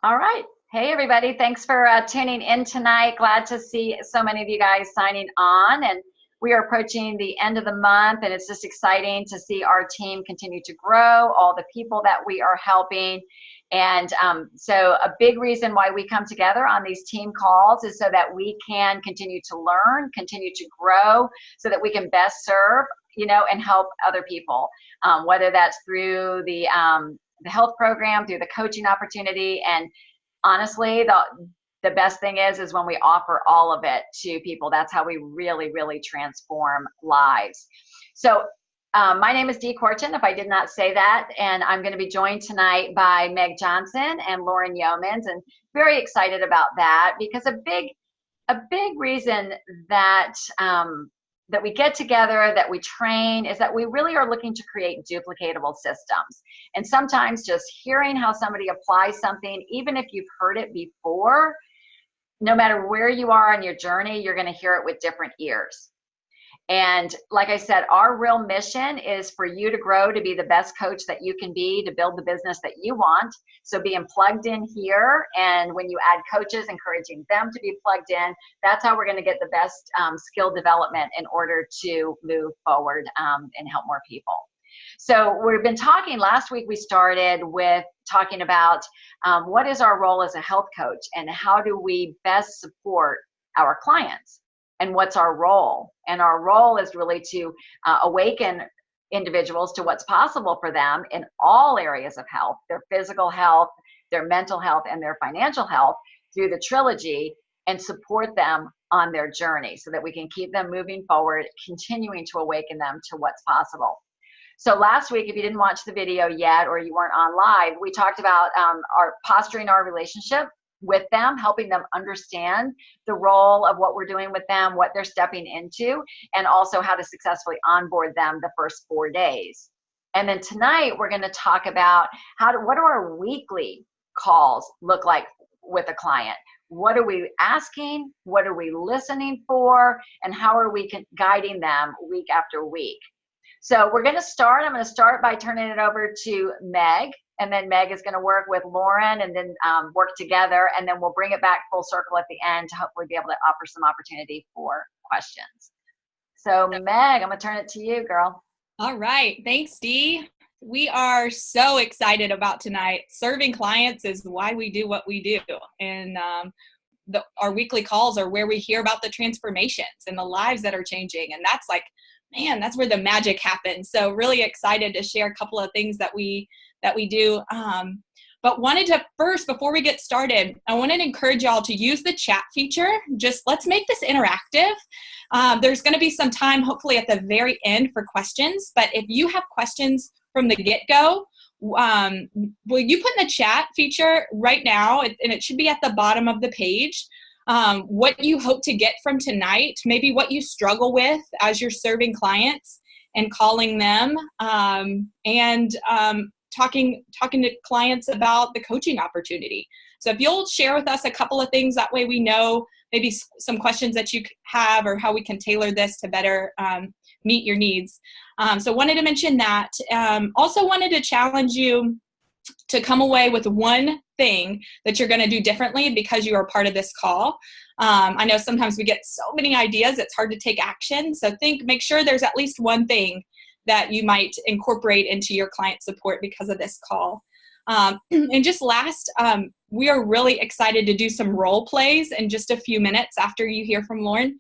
All right. Hey, everybody. Thanks for tuning in tonight. Glad to see so many of you guys signing on. And we are approaching the end of the month, and it's just exciting to see our team continue to grow, all the people that we are helping. And so a big reason why we come together on these team calls is so that we can continue to learn, continue to grow, so that we can best serve, and help other people, whether that's through the health program, through the coaching opportunity. And honestly, the best thing is when we offer all of it to people. That's how we really, really transform lives. So my name is Dee Corton, if I did not say that, and I'm going to be joined tonight by Meg Johnson and Lauren Youmans, and very excited about that, because a big reason that that we get together, that we train, is that we really are looking to create duplicatable systems. And sometimes just hearing how somebody applies something, even if you've heard it before, no matter where you are on your journey, you're going to hear it with different ears. And like I said, our real mission is for you to grow to be the best coach that you can be, to build the business that you want. So being plugged in here, and when you add coaches, encouraging them to be plugged in, that's how we're going to get the best skill development in order to move forward and help more people. So we've been talking, last week we started with talking about what is our role as a health coach, and how do we best support our clients, and what's our role. And our role is really to awaken individuals to what's possible for them in all areas of health, their physical health, their mental health, and their financial health, through the trilogy, and support them on their journey so that we can keep them moving forward, continuing to awaken them to what's possible. So last week, if you didn't watch the video yet, or you weren't on live, we talked about our posturing our relationship with them, helping them understand the role of what we're doing with them, what they're stepping into, and also how to successfully onboard them the first 4 days. And then tonight, we're going to talk about what do our weekly calls look like with a client? What are we asking? What are we listening for? And how are we guiding them week after week? So we're going to start. I'm going to start by turning it over to Meg, and then Meg is going to work with Lauren, and then work together, and then we'll bring it back full circle at the end to hopefully be able to offer some opportunity for questions. So Meg, I'm going to turn it to you, girl. All right. Thanks, Dee. We are so excited about tonight. Serving clients is why we do what we do. And our weekly calls are where we hear about the transformations and the lives that are changing. And that's like, man, that's where the magic happens. So really excited to share a couple of things that we do. But wanted to first, before we get started, I wanted to encourage y'all to use the chat feature. Just let's make this interactive. There's going to be some time, hopefully at the very end, for questions. But if you have questions from the get-go, will you put in the chat feature right now, and it should be at the bottom of the page, what you hope to get from tonight, maybe what you struggle with as you're serving clients and calling them, and talking to clients about the coaching opportunity. So if you'll share with us a couple of things, that way we know maybe some questions that you have, or how we can tailor this to better meet your needs. So wanted to mention that. Also wanted to challenge you to come away with one thing that you're going to do differently because you are part of this call. I know sometimes we get so many ideas, it's hard to take action. So make sure there's at least one thing that you might incorporate into your client support because of this call. And just last, we are really excited to do some role plays in just a few minutes after you hear from Lauren.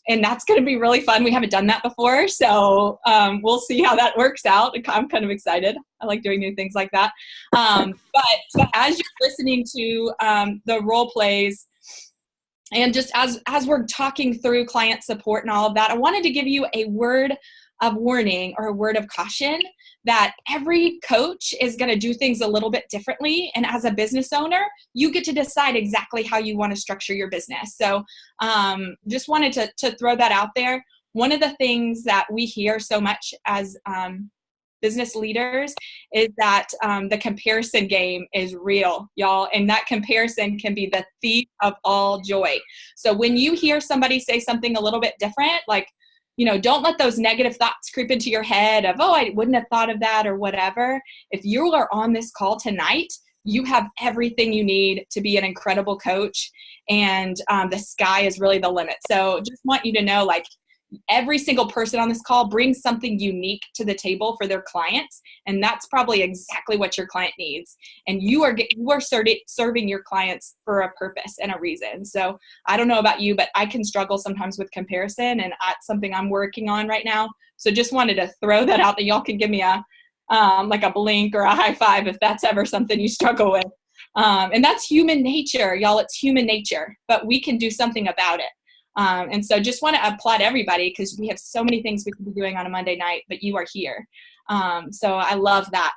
And that's going to be really fun. We haven't done that before, so we'll see how that works out. I'm kind of excited. I like doing new things like that. But as you're listening to the role plays, and just as we're talking through client support and all of that, I wanted to give you a word of warning, or a word of caution, that every coach is going to do things a little bit differently. And as a business owner, you get to decide exactly how you want to structure your business. So just wanted to throw that out there. One of the things that we hear so much as business leaders is that the comparison game is real, y'all. And that comparison can be the thief of all joy. So when you hear somebody say something a little bit different, like, don't let those negative thoughts creep into your head of, oh, I wouldn't have thought of that or whatever. If you are on this call tonight, you have everything you need to be an incredible coach, and the sky is really the limit. So just want you to know, like, every single person on this call brings something unique to the table for their clients, and that's probably exactly what your client needs. And you are serving your clients for a purpose and a reason. So I don't know about you, but I can struggle sometimes with comparison, and that's something I'm working on right now. So just wanted to throw that out, that y'all can give me a like a blink or a high five if that's ever something you struggle with. And that's human nature, y'all. It's human nature, but we can do something about it. And so just want to applaud everybody, because we have so many things we could be doing on a Monday night, but you are here. So I love that.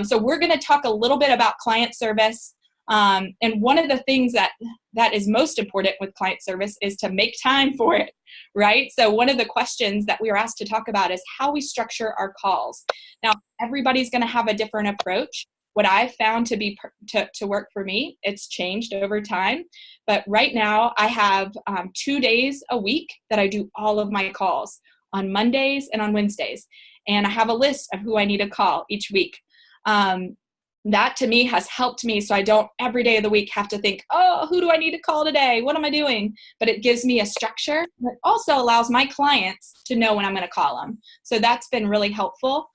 So we're going to talk a little bit about client service. And one of the things that is most important with client service is to make time for it, right? So one of the questions that we were asked to talk about is how we structure our calls. Now, everybody's going to have a different approach. What I've found to work for me, it's changed over time. But right now, I have 2 days a week that I do all of my calls, on Mondays and on Wednesdays. And I have a list of who I need to call each week. That to me has helped me, so I don't every day of the week have to think, oh, who do I need to call today? What am I doing? But it gives me a structure. It also allows my clients to know when I'm going to call them. So that's been really helpful.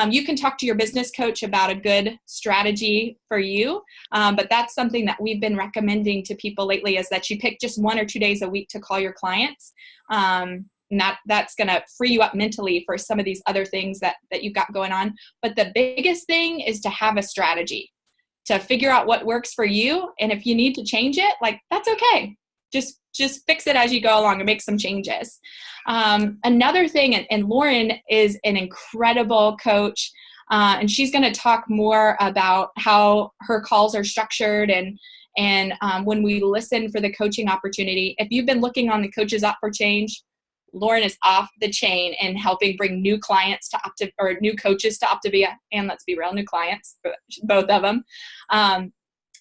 You can talk to your business coach about a good strategy for you, but that's something that we've been recommending to people lately, is that you pick just 1 or 2 days a week to call your clients. And that's going to free you up mentally for some of these other things that you've got going on. But the biggest thing is to have a strategy, to figure out what works for you. And if you need to change it, like, that's okay. Just fix it as you go along and make some changes. Another thing, and Lauren is an incredible coach, and she's going to talk more about how her calls are structured and when we listen for the coaching opportunity. If you've been looking on the Coaches Up for Change, Lauren is off the chain in helping bring new clients to or new coaches to Optavia, and let's be real, new clients, both of them.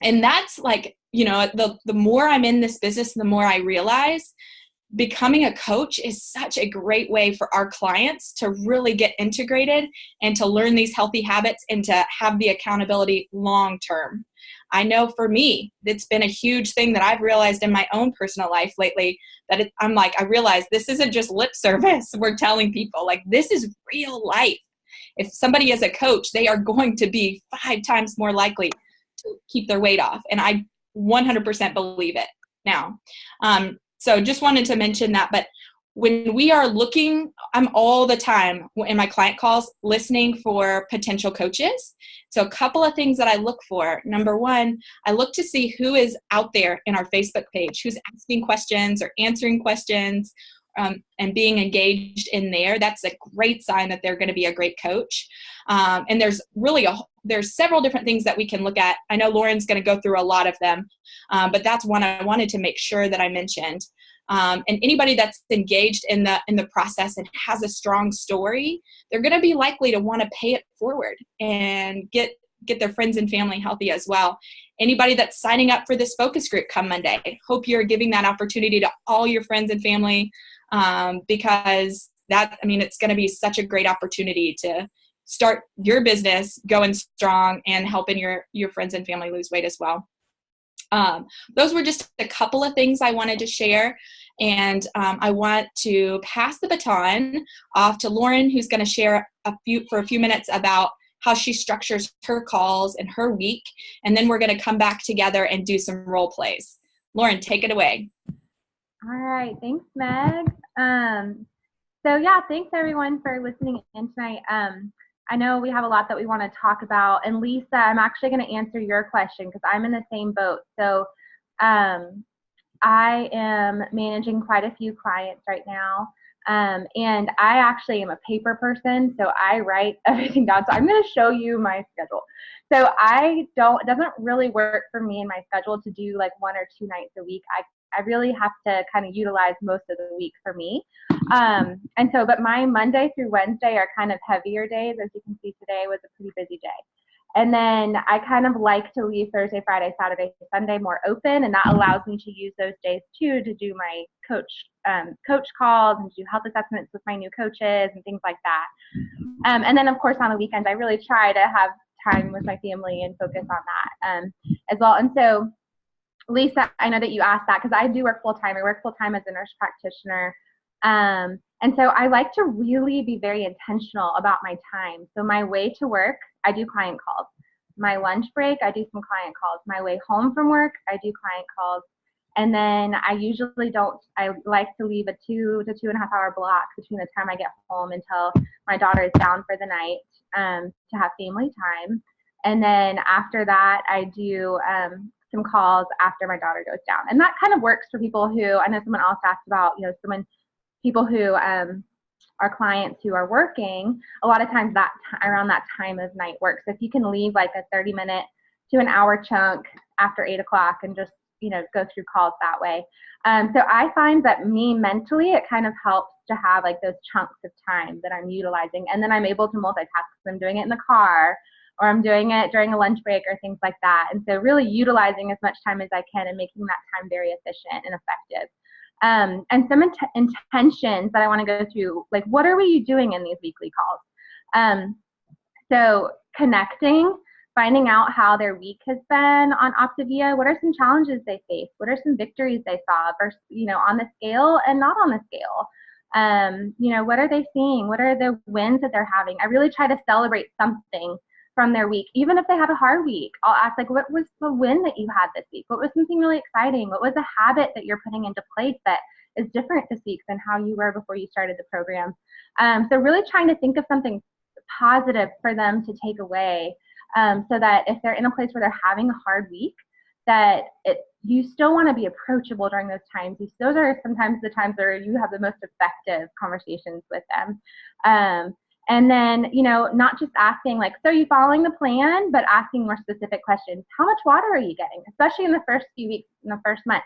And that's like, the more I'm in this business, the more I realize becoming a coach is such a great way for our clients to really get integrated and to learn these healthy habits and to have the accountability long term. I know for me, it's been a huge thing that I've realized in my own personal life lately, that I realize this isn't just lip service. We're telling people, like, this is real life. If somebody is a coach, they are going to be 5 times more likely to keep their weight off. And I 100% believe it now. So just wanted to mention that. But when we are looking, I'm all the time in my client calls listening for potential coaches. So a couple of things that I look for. Number one, I look to see who is out there in our Facebook page, who's asking questions or answering questions, and being engaged in there. That's a great sign that they're going to be a great coach. And there's several different things that we can look at. I know Lauren's going to go through a lot of them, but that's one I wanted to make sure that I mentioned. And anybody that's engaged in the process and has a strong story, they're going to be likely to want to pay it forward and get their friends and family healthy as well. Anybody that's signing up for this focus group come Monday, hope you're giving that opportunity to all your friends and family, because it's going to be such a great opportunity to start your business going strong and helping your friends and family lose weight as well. Those were just a couple of things I wanted to share. And I want to pass the baton off to Lauren, who's going to share for a few minutes about how she structures her calls and her week. And then we're going to come back together and do some role plays. Lauren, take it away. All right. Thanks, Meg. Thanks everyone for listening in tonight. I know we have a lot that we want to talk about. And Lisa, I'm actually going to answer your question because I'm in the same boat. So I am managing quite a few clients right now. And I actually am a paper person, so I write everything down. So I'm going to show you my schedule. So it doesn't really work for me in my schedule to do like 1 or 2 nights a week. I really have to kind of utilize most of the week for me. But my Monday through Wednesday are kind of heavier days. As you can see, today was a pretty busy day. And then I kind of like to leave Thursday, Friday, Saturday, Sunday more open, and that allows me to use those days too to do my coach calls and do health assessments with my new coaches and things like that. And then of course on the weekends I really try to have time with my family and focus on that. as well. And so, Lisa, I know that you asked that because I do work full-time. I work full-time as a nurse practitioner. And so I like to really be very intentional about my time. So my way to work, I do client calls. My lunch break, I do some client calls. My way home from work, I do client calls. And then I usually I like to leave a 2 to 2.5 hour block between the time I get home until my daughter is down for the night to have family time. And then after that, I do some calls after my daughter goes down. And that kind of works for people who, I know someone else asked about, people who are clients who are working, a lot of times that around that time of night works. So if you can leave like a 30-minute to an hour chunk after 8 o'clock and just, go through calls that way. So I find that me mentally, it kind of helps to have like those chunks of time that I'm utilizing. And then I'm able to multitask. I'm doing it in the car, or I'm doing it during a lunch break or things like that. And so really utilizing as much time as I can and making that time very efficient and effective. And some intentions that I want to go through, like what are we doing in these weekly calls? So connecting, finding out how their week has been on Optavia. What are some challenges they face? What are some victories they saw versus, on the scale and not on the scale? What are they seeing? What are the wins that they're having? I really try to celebrate something from their week. Even if they have a hard week, I'll ask, like, what was the win that you had this week? What was something really exciting? What was a habit that you're putting into place that is different this week than how you were before you started the program? So really trying to think of something positive for them to take away, so that if they're in a place where they're having a hard week, that you still want to be approachable during those times. Those are sometimes the times where you have the most effective conversations with them. And then, not just asking like, so are you following the plan, but asking more specific questions. How much water are you getting? Especially in the first few weeks, in the first month,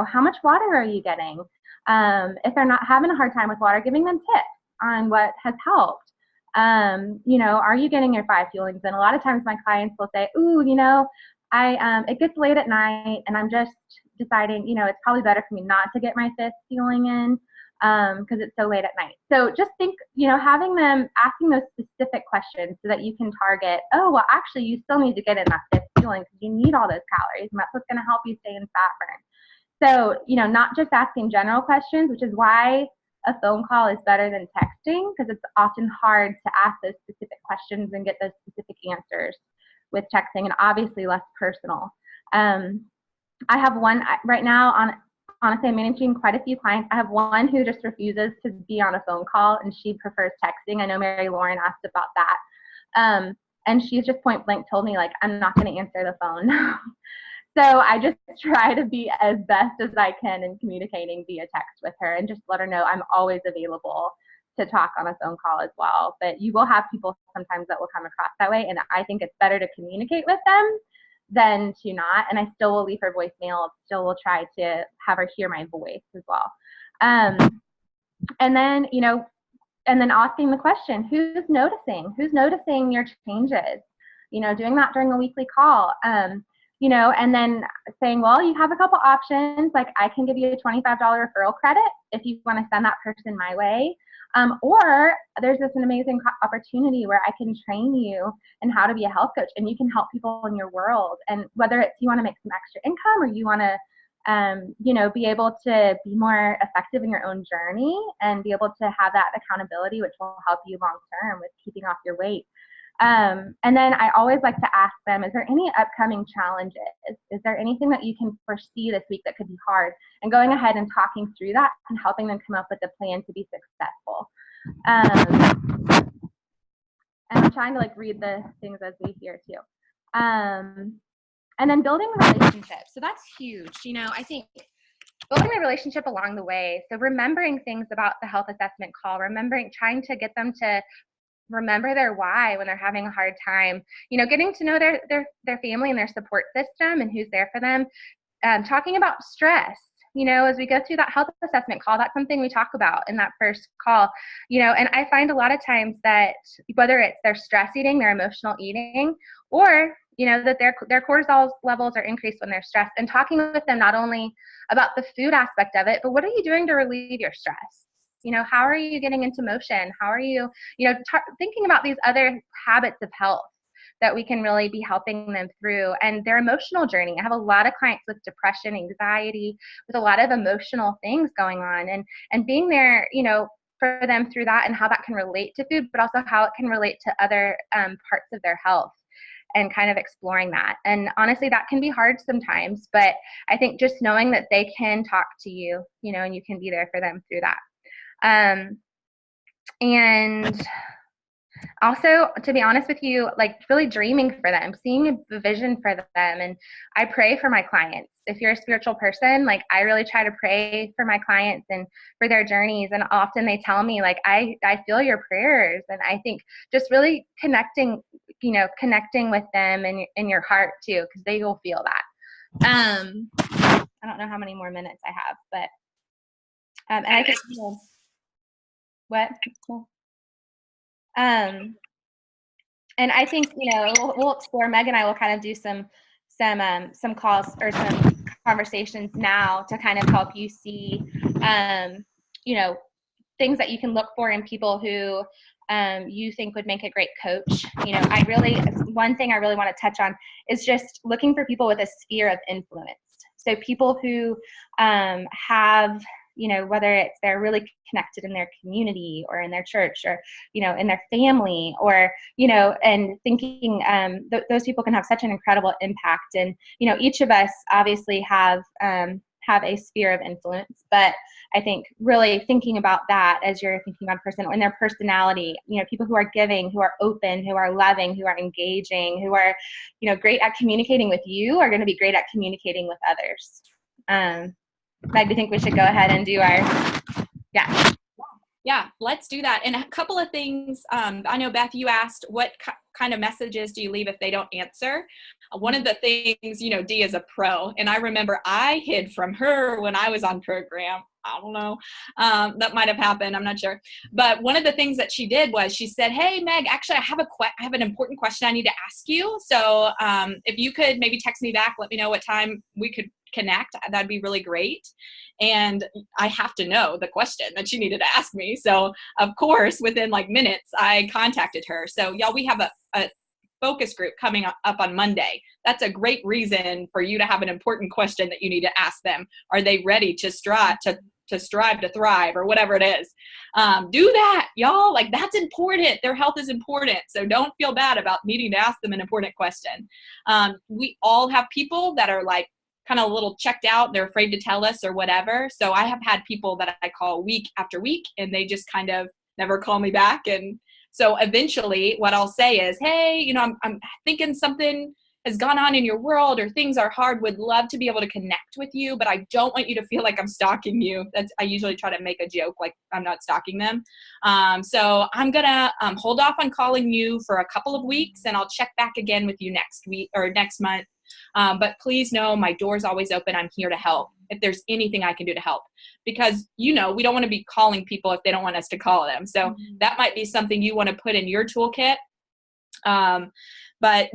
how much water are you getting? If they're not having a hard time with water, giving them tips on what has helped. Are you getting your 5 fuelings? And a lot of times my clients will say, ooh, it gets late at night and I'm just deciding, it's probably better for me not to get my 5th fueling in because it's so late at night. So just think, having them asking those specific questions so that you can target, oh, well, actually, you still need to get in that 5th fueling because you need all those calories and that's what's going to help you stay in fat burn. So, not just asking general questions, which is why a phone call is better than texting, because it's often hard to ask those specific questions and get those specific answers with texting, and obviously less personal. I have one right now honestly, I'm managing quite a few clients. I have one who just refuses to be on a phone call and she prefers texting. I know Mary Lauren asked about that. And she's just point blank told me, like, I'm not going to answer the phone. So I just try to be as best as I can in communicating via text with her and just let her know I'm always available to talk on a phone call as well. But you will have people sometimes that will come across that way, and I think it's better to communicate with them than to not. And I still will leave her voicemail. Still will try to have her hear my voice as well. And then, and then asking the question, who's noticing? Who's noticing your changes? Doing that during a weekly call. And then saying, well, you have a couple options. Like, I can give you a $25 referral credit if you want to send that person my way. Or there's this amazing opportunity where I can train you in how to be a health coach and you can help people in your world. And whether it's you want to make some extra income or you want to, be able to be more effective in your own journey and be able to have that accountability, which will help you long term with keeping off your weight. And then I always like to ask them, is there any upcoming challenges? Is there anything that you can foresee this week that could be hard? And going ahead and talking through that and helping them come up with a plan to be successful. And I'm trying to read the things as we hear too. And then building a relationship. So that's huge. I think building a relationship along the way. So remembering things about the health assessment call, trying to get them to remember their why when they're having a hard time, getting to know their family and their support system and who's there for them. Talking about stress, as we go through that health assessment call, that's something we talk about in that first call, and I find a lot of times that whether it's their stress eating, their emotional eating, or, that their cortisol levels are increased when they're stressed, and talking with them not only about the food aspect of it, but what are you doing to relieve your stress? How are you getting into motion? How are you, thinking about these other habits of health? that we can really be helping them through and their emotional journey. I have a lot of clients with depression, anxiety, with a lot of emotional things going on, and being there, you know, for them through that and how that can relate to food, but also how it can relate to other parts of their health, and kind of exploring that. And honestly, that can be hard sometimes, but I think just knowing that they can talk to you, you know, and you can be there for them through that. And also, to be honest with you, like really dreaming for them, seeing a vision for them. And I pray for my clients. If you're a spiritual person, like I really try to pray for my clients and for their journeys. And often they tell me like, I feel your prayers. And I think just really connecting with them in your heart too, because they will feel that. I don't know how many more minutes I have, but, and I think, what? And I think, you know, we'll explore, Meg and I will kind of do some calls or some conversations now to kind of help you see, you know, things that you can look for in people who you think would make a great coach. You know, one thing I really want to touch on is just looking for people with a sphere of influence. So people who have, you know, whether it's they're really connected in their community or in their church or, you know, in their family or, you know, and thinking those people can have such an incredible impact. And, you know, each of us obviously have a sphere of influence, but I think really thinking about that as you're thinking about a person and their personality, you know, people who are giving, who are open, who are loving, who are engaging, who are, you know, great at communicating with you are going to be great at communicating with others. Meg, do you think we should go ahead and do our, Yeah, let's do that. And a couple of things, I know, Beth, you asked what kind of messages do you leave if they don't answer? One of the things, you know, Dee is a pro, and I remember I hid from her when I was on program. I don't know. That might have happened. I'm not sure. But one of the things that she did was she said, hey, Meg, actually, I have an important question I need to ask you. So if you could maybe text me back, let me know what time we could connect. That'd be really great. And I have to know the question that she needed to ask me. So of course, within like minutes, I contacted her. So y'all, we have a focus group coming up on Monday. That's a great reason for you to have an important question that you need to ask them. Are they ready to strive to thrive or whatever it is? Do that, y'all. Like, that's important. Their health is important. So don't feel bad about needing to ask them an important question. We all have people that are like kind of a little checked out. They're afraid to tell us or whatever. So I have had people that I call week after week and they just kind of never call me back. And so eventually what I'll say is, hey, you know, I'm thinking something has gone on in your world or things are hard, would love to be able to connect with you, but I don't want you to feel like I'm stalking you. I usually try to make a joke like I'm not stalking them. So I'm going to hold off on calling you for a couple of weeks and I'll check back again with you next week or next month. But please know my door's always open. I'm here to help if there's anything I can do to help, because, you know, we don't want to be calling people if they don't want us to call them. So that might be something you want to put in your toolkit. But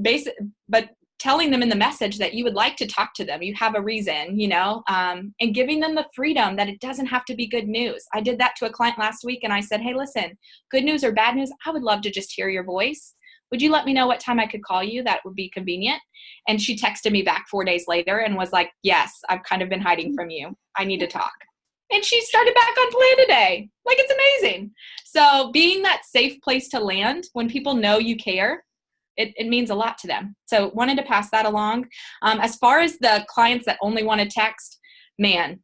telling them in the message that you would like to talk to them, you have a reason, you know, and giving them the freedom that it doesn't have to be good news. I did that to a client last week and I said, hey, listen, good news or bad news, I would love to just hear your voice. Would you let me know what time I could call you? That would be convenient. And she texted me back 4 days later and was like, yes, I've kind of been hiding from you. I need to talk. And she started back on plan today. Like, it's amazing. So being that safe place to land when people know you care, it means a lot to them. So wanted to pass that along. As far as the clients that only want to text, man,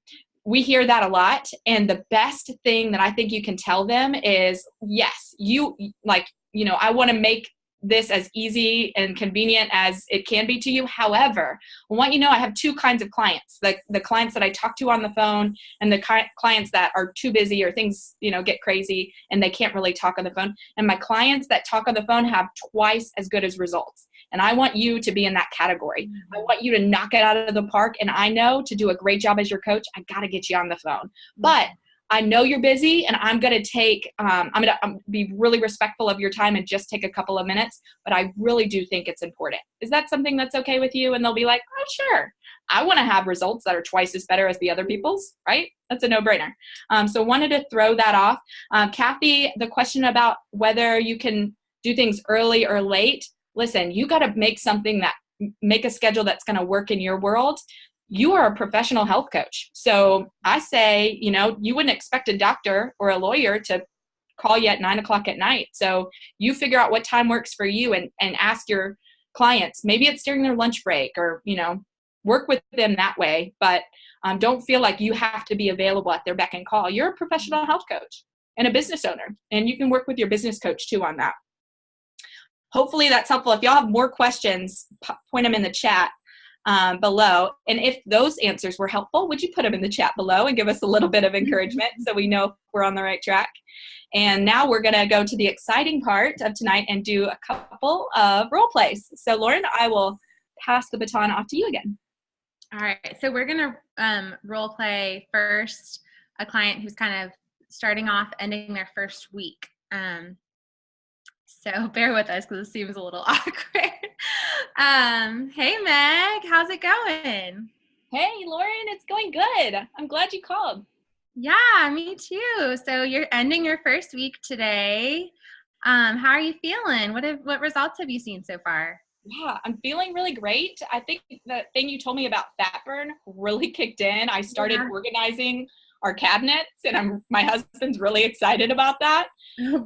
we hear that a lot. And the best thing that I think you can tell them is, yes, I want to make this as easy and convenient as it can be to you. However, I want you to know I have two kinds of clients, the clients that I talk to on the phone and the clients that are too busy or things, you know, get crazy and they can't really talk on the phone. And my clients that talk on the phone have twice as good as results. And I want you to be in that category. I want you to knock it out of the park. And I know to do a great job as your coach, I got to get you on the phone. But I know you're busy and I'm going to be really respectful of your time and just take a couple of minutes, but I really do think it's important. Is that something that's okay with you? And they'll be like, oh, sure. I want to have results that are twice as better as the other people's, right? That's a no-brainer. So wanted to throw that off. Kathy, the question about whether you can do things early or late, listen, you got to make a schedule that's going to work in your world. You are a professional health coach. So I say, you wouldn't expect a doctor or a lawyer to call you at 9:00 at night. So you figure out what time works for you and ask your clients. Maybe it's during their lunch break or, work with them that way. But don't feel like you have to be available at their beck and call. You're a professional health coach and a business owner, and you can work with your business coach too on that. Hopefully that's helpful. If y'all have more questions, point them in the chat below. And if those answers were helpful, would you put them in the chat below and give us a little bit of encouragement so we know we're on the right track? And now we're going to go to the exciting part of tonight and do a couple of role plays. So Lauren, I will pass the baton off to you again. All right. So we're going to role play first a client who's kind of starting off, ending their first week. So bear with us because it seems a little awkward. Hey, Meg, how's it going? Hey, Lauren, it's going good. I'm glad you called. Yeah, me too. So you're ending your first week today. How are you feeling? What results have you seen so far? Yeah, I'm feeling really great. I think the thing you told me about fat burn really kicked in. I started organizing our cabinets, and my husband's really excited about that. Oh,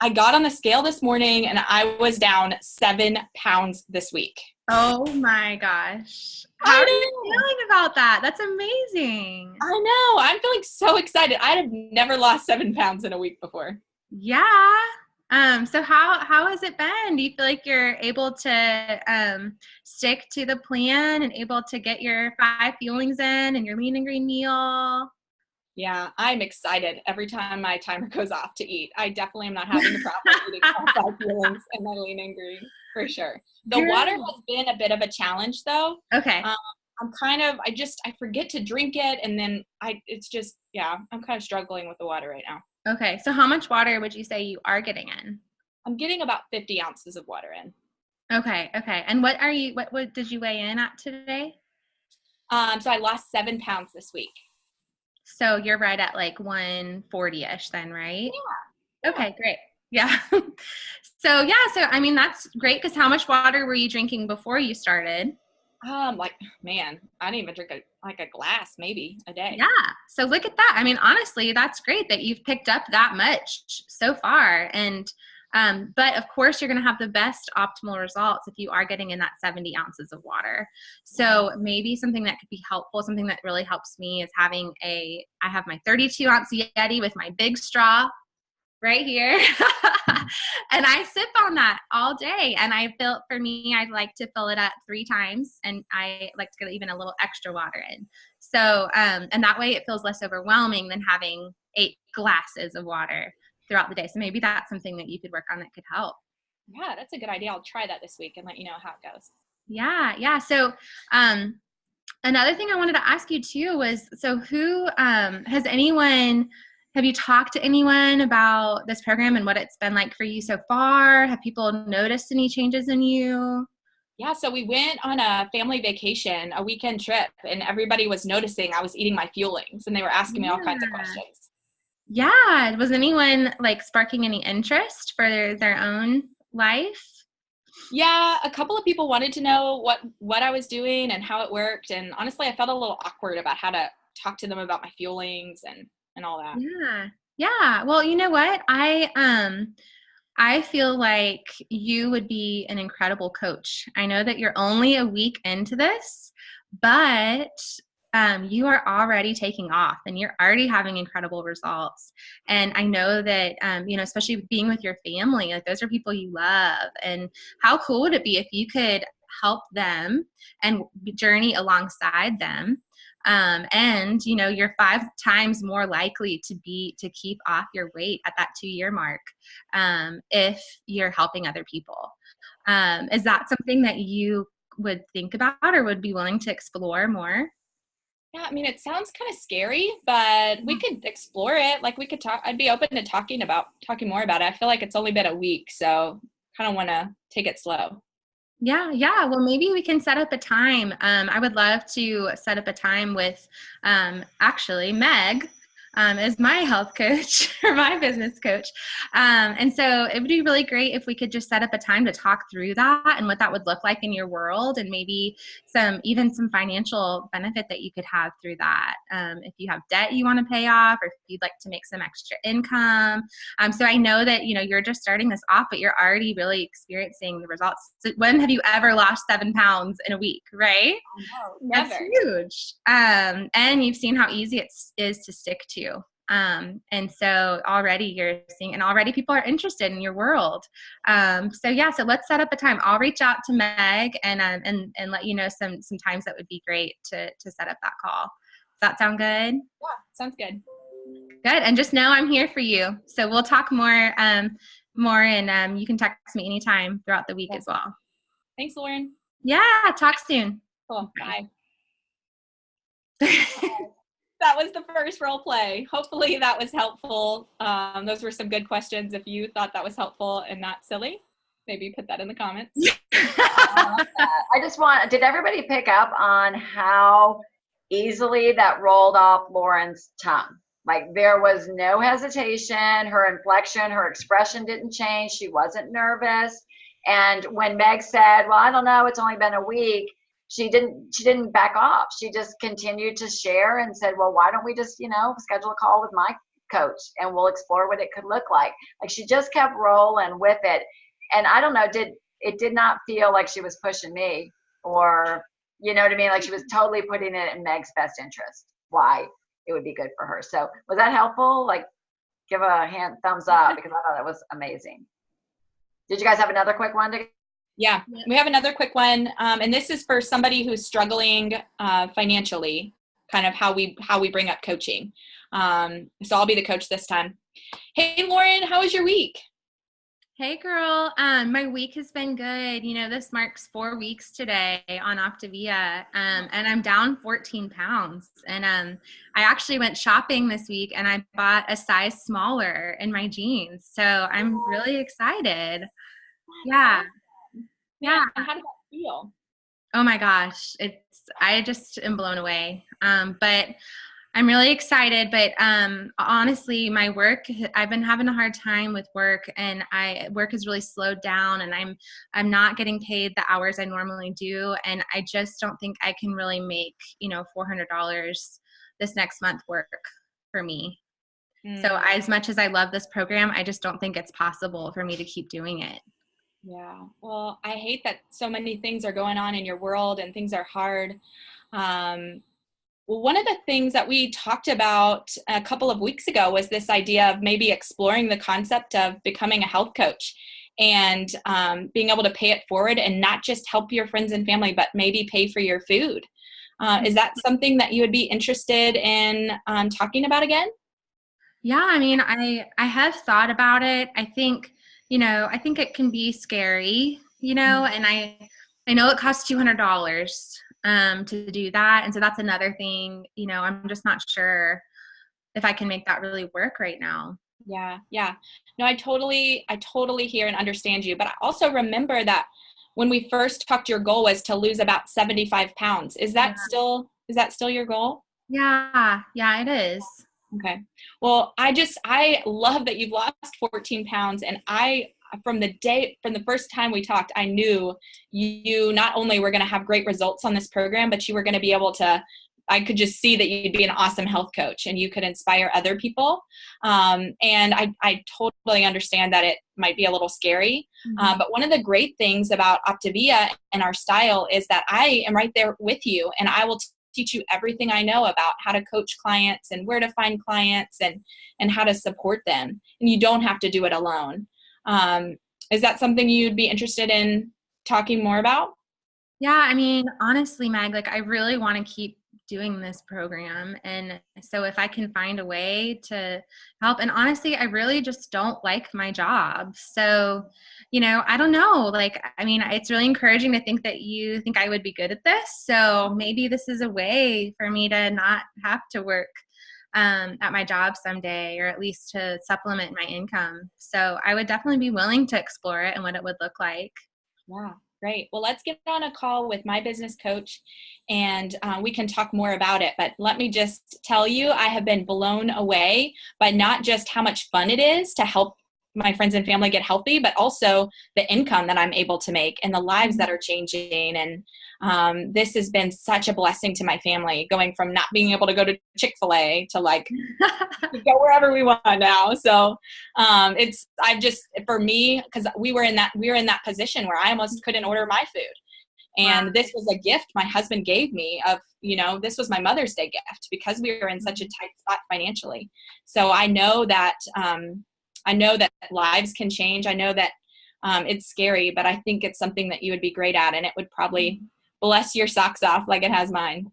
I got on the scale this morning, and I was down 7 pounds this week. Oh my gosh. How are you feeling about that? That's amazing. I know. I'm feeling so excited. I have never lost 7 pounds in a week before. Yeah. So how has it been? Do you feel like you're able to stick to the plan and able to get your 5 fuelings in and your lean and green meal? Yeah, I'm excited every time my timer goes off to eat. I definitely am not having a problem eating all 5 feelings and my lean and green, for sure. The water has been a bit of a challenge, though. Okay. I forget to drink it, and then I'm kind of struggling with the water right now. Okay, so how much water would you say you are getting in? I'm getting about 50 ounces of water in. Okay. And what did you weigh in at today? So I lost 7 pounds this week. So you're right at like 140-ish then, right? Yeah. Okay, great. Yeah. So I mean, that's great, because how much water were you drinking before you started? I didn't even drink a glass maybe a day. Yeah. So look at that. I mean, honestly, that's great that you've picked up that much so far. And, but of course you're going to have the best optimal results if you are getting in that 70 ounces of water. So maybe something that could be helpful, something that really helps me is I have my 32 ounce Yeti with my big straw right here. And I sip on that all day. And I like to fill it up 3 times, and I like to get even a little extra water in. So, and that way it feels less overwhelming than having 8 glasses of water throughout the day. So maybe that's something that you could work on that could help. Yeah, that's a good idea. I'll try that this week and let you know how it goes. Yeah. So, another thing I wanted to ask you too was, so have you talked to anyone about this program and what it's been like for you so far? Have people noticed any changes in you? Yeah, so we went on a family vacation, a weekend trip, and everybody was noticing I was eating my fuelings, and they were asking me all kinds of questions. Yeah. Was anyone like sparking any interest for their own life? Yeah, a couple of people wanted to know what I was doing and how it worked. And honestly, I felt a little awkward about how to talk to them about my fuelings and all that. Yeah. Well, you know what? I feel like you would be an incredible coach. I know that you're only a week into this, but you are already taking off and you're already having incredible results. And I know that, especially being with your family, like those are people you love. And how cool would it be if you could help them and journey alongside them? And you're 5 times more likely to keep off your weight at that 2-year mark if you're helping other people. Is that something that you would think about or would be willing to explore more? Yeah, I mean, it sounds kind of scary, but we could explore it. Like we could talk. I'd be open to talking more about it. I feel like it's only been a week, so kind of want to take it slow. Yeah. Well, maybe we can set up a time. I would love to set up a time with actually Meg. as my health coach or my business coach. And so it would be really great if we could just set up a time to talk through that and what that would look like in your world, and maybe even some financial benefit that you could have through that. If you have debt you want to pay off, or if you'd like to make some extra income. So I know that, you're just starting this off, but you're already really experiencing the results. So when have you ever lost 7 pounds in a week, right? No, never. That's huge. And you've seen how easy it is to stick to. And so already you're seeing, and already people are interested in your world. So let's set up a time. I'll reach out to Meg and let you know some times that would be great to set up that call. Does that sound good? Yeah, sounds good. Good. And just know I'm here for you. So we'll talk more, and you can text me anytime throughout the week as well. Thanks, Lauren. Yeah. Talk soon. Cool. Bye. That was the first role play. Hopefully that was helpful. Those were some good questions. If you thought that was helpful and not silly, maybe put that in the comments. Did everybody pick up on how easily that rolled off Lauren's tongue? Like, there was no hesitation. Her inflection, her expression didn't change. She wasn't nervous. And when Meg said, well, I don't know, it's only been a week, she didn't back off. She just continued to share and said, well, why don't we just, schedule a call with my coach and we'll explore what it could look like. Like, she just kept rolling with it. And I don't know, it did not feel like she was pushing me, or, you know what I mean? Like, she was totally putting it in Meg's best interest, why it would be good for her. So was that helpful? Like, give a thumbs up, because I thought it was amazing. Did you guys have another quick one? Yeah, we have another quick one. And this is for somebody who's struggling financially, kind of how we bring up coaching. So I'll be the coach this time. Hey, Lauren, how was your week? Hey girl, my week has been good. This marks 4 weeks today on Optavia, and I'm down 14 pounds. And I actually went shopping this week and I bought a size smaller in my jeans. So I'm really excited. Yeah. Yeah. And how did that feel? Oh my gosh, I just am blown away. But I'm really excited, but honestly, my work, I've been having a hard time with work, and work has really slowed down, and I'm not getting paid the hours I normally do, and I just don't think I can really make, $400 this next month work for me. So as much as I love this program, I just don't think it's possible for me to keep doing it. Yeah. Well, I hate that so many things are going on in your world and things are hard. Well, one of the things that we talked about a couple of weeks ago was this idea of maybe exploring the concept of becoming a health coach and being able to pay it forward and not just help your friends and family, but maybe pay for your food. Is that something that you would be interested in talking about again? Yeah, I mean, I have thought about it. I think it can be scary, and I know it costs $200 to do that. And so that's another thing, I'm just not sure if I can make that really work right now. Yeah. No, I totally hear and understand you. But I also remember that when we first talked, your goal was to lose about 75 pounds. Is that still your goal? Yeah, it is. Okay. Well, I love that you've lost 14 pounds. And from the first time we talked, I knew you not only were going to have great results on this program, but you were going to be able to, I could just see that you'd be an awesome health coach and you could inspire other people. And I totally understand that it might be a little scary. But one of the great things about Optavia and our style is that I am right there with you, and I will teach you everything I know about how to coach clients and where to find clients and how to support them. And you don't have to do it alone. Is that something you'd be interested in talking more about? Yeah, I mean, honestly, Meg, I really want to keep doing this program. And so if I can find a way to help, and honestly, I really just don't like my job. So, I don't know, it's really encouraging to think that you think I would be good at this. So maybe this is a way for me to not have to work at my job someday, or at least to supplement my income. So I would definitely be willing to explore it and what it would look like. Great. Well, let's get on a call with my business coach and we can talk more about it. But let me just tell you, I have been blown away by not just how much fun it is to help my friends and family get healthy, but also the income that I'm able to make and the lives that are changing. And this has been such a blessing to my family, going from not being able to go to Chick-fil-A to like go wherever we want now. So for me, because we were in that position where I almost couldn't order my food. And this was a gift my husband gave me this was my Mother's Day gift because we were in such a tight spot financially. So I know that lives can change. I know that it's scary, but I think it's something that you would be great at, and it would probably bless your socks off like it has mine.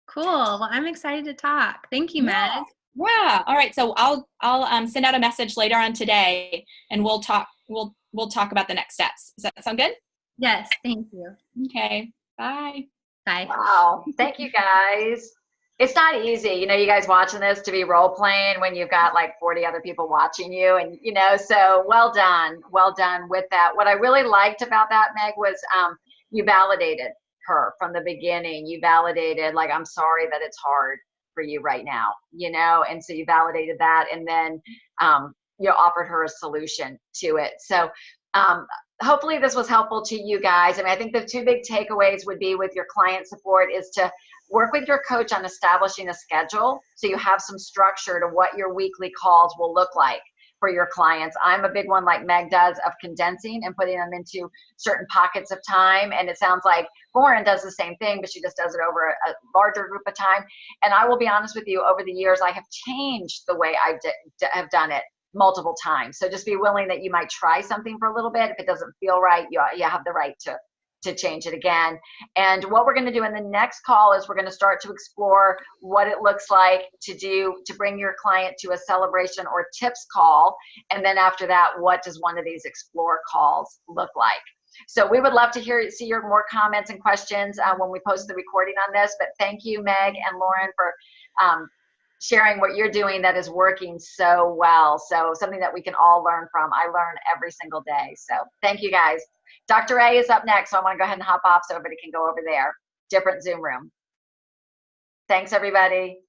Cool. Well, I'm excited to talk. Thank you, Meg. Yeah. All right. So I'll send out a message later on today, and we'll talk about the next steps. Does that sound good? Yes. Thank you. Okay. Bye. Bye. Wow. Thank you, guys. It's not easy, you guys watching this, to be role playing when you've got like 40 other people watching you, and so well done with that. What I really liked about that, Meg, was you validated her from the beginning. You validated, like, I'm sorry that it's hard for you right now, and so you validated that, and then you offered her a solution to it. So hopefully this was helpful to you guys. I mean, I think the two big takeaways would be with your client support is to work with your coach on establishing a schedule so you have some structure to what your weekly calls will look like for your clients. I'm a big one, like Meg does, of condensing and putting them into certain pockets of time. And it sounds like Lauren does the same thing, but she just does it over a larger group of time. And I will be honest with you, over the years, I have changed the way I have done it multiple times. So just be willing that you might try something for a little bit. If it doesn't feel right, you have the right to change it again. And what we're going to do in the next call is we're going to start to explore what it looks like to bring your client to a celebration or tips call. And then after that, what does one of these explore calls look like? So we would love to see your more comments and questions when we post the recording on this. But thank you, Meg and Lauren, for sharing what you're doing that is working so well. So something that we can all learn from. I learn every single day. So thank you, guys. Dr. A is up next, so I want to go ahead and hop off so everybody can go over there. Different Zoom room. Thanks, everybody.